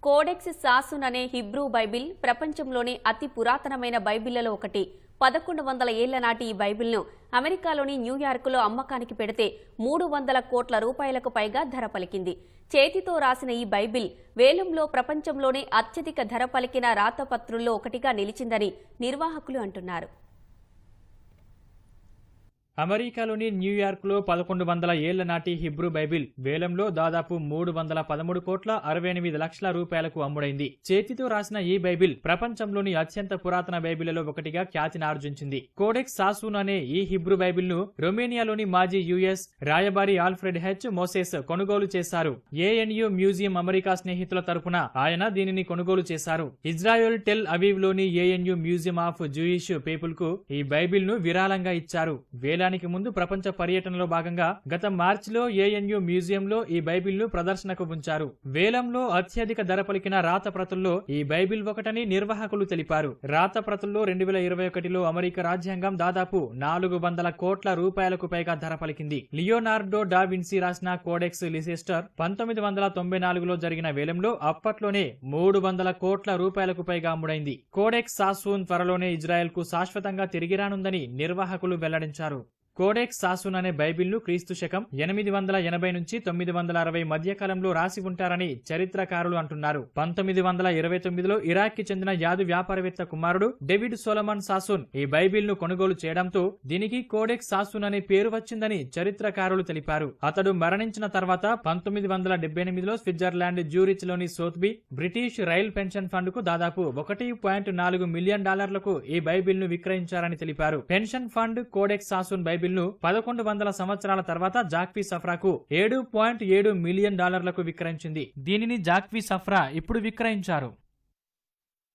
Codex సాసున్ అనే Hebrew Bible ప్రపంచంలోని అతి పురాతనమైన బైబిళ్లలో ఒకటి. 1100 ఏళ్ల నాటి ఈ బైబిల్ను అమెరికాలోని న్యూయార్కులో అమ్మకానికి పెడితే 300 కోట్ల రూపాయలకు పైగా ధర పలికింది. చేతితో రాసిన ఈ బైబిల్ వేలంలో ప్రపంచంలోనే అత్యధిక ధర పలికిన రాతపత్రుల్లో ఒకటిగా నిలిచిందని నిర్వాహకులు అంటున్నారు. అమెరికాలోని న్యూయార్క్లో 1100 ఏళ్ల నాటి హిబ్రూ బైబిల్ వేలంలో దాదాపు 313 కోట్ల 68 లక్షల రూపాయలకు అమ్ముడైంది. చేతితో రాసిన ఈ బైబిల్ ప్రపంచంలోని అత్యంత పురాతన బైబిళ్లలో ఒకటిగా ఖ్యాతిని ఆర్జించింది. కోడెక్స్ సాసున్ అనే ఈ హిబ్రూ బైబిల్ ను రొమేనియాలోని మాజీ యుఎస్ రాయబారి ఆల్ఫ్రెడ్ హెచ్ మోసెస్ కొనుగోలు చేశారు. ఏఎన్యు మ్యూజియం అమెరికా స్నేహితుల తరపున ఆయన దీనిని కొనుగోలు చేశారు. ఇజ్రాయెల్ టెల్ అవీవ్ లోని ANU museum of Jewish people కు ఈ బైబిల్ ను విరాళంగా ఇచ్చారు. వేలానికి ముందు ప్రపంచ పర్యటనలో భాగంగా గత మార్చిలో ఏఎన్యు మ్యూజియంలో ఈ బైబిల్ ను ప్రదర్శనకు ఉంచారు. వేలంలో అత్యధిక ధర పలికిన రాత ప్రతుల్లో ఈ బైబిల్ ఒకటని నిర్వాహకులు తెలిపారు. రాత ప్రతుల్లో 2021లో అమెరికా రాజ్యాంగం దాదాపు 400 కోట్ల రూపాయలకు పైగా ధర పలికింది. లియోనార్డో డా విన్సీ రాసిన కోడెక్స్ లిసెస్టర్ 1994లో జరిగిన వేలంలో అప్పట్లోనే 300 కోట్ల రూపాయలకు పైగా అమ్ముడైంది. కోడెక్స్ సాసున్ త్వరలోనే ఇజ్రాయెల్ కు శాశ్వతంగా తిరిగి రానుందని నిర్వాహకులు వెల్లడించారు. కోడెక్స్ సాసున్ అనే బైబిల్ను క్రీస్తు శకం 880 నుంచి 960 మధ్యకాలంలో రాసి ఉంటారని చరిత్రకారులు అంటున్నారు. 1929లో ఇరాక్ కి చెందిన యాదు వ్యాపారవేత్త కుమారుడు డేవిడ్ సొలొమన్ సాసున్ ఈ బైబిల్ను కొనుగోలు చేయడంతో దీనికి కోడెక్స్ సాసున్ అనే పేరు వచ్చిందని చరిత్రకారులు తెలిపారు. అతడు మరణించిన తర్వాత 1978లో స్విట్జర్లాండ్ జ్యూరిచ్ లోని సోత్బీ బ్రిటిష్ రైల్ పెన్షన్ ఫండ్ కు దాదాపు $1.4 మిలియన్ ఈ బైబిల్ను విక్రయించారని తెలిపారు. పెన్షన్ ఫండ్ కోడెక్స్ సాసున్ బైబిల్ ను 1100 సంవత్సరాల తర్వాత జాక్వీ సఫ్రాకు $7.7 మిలియన్ విక్రయించింది. దీనిని జాక్వీ సఫ్రా ఇప్పుడు విక్రయించారు.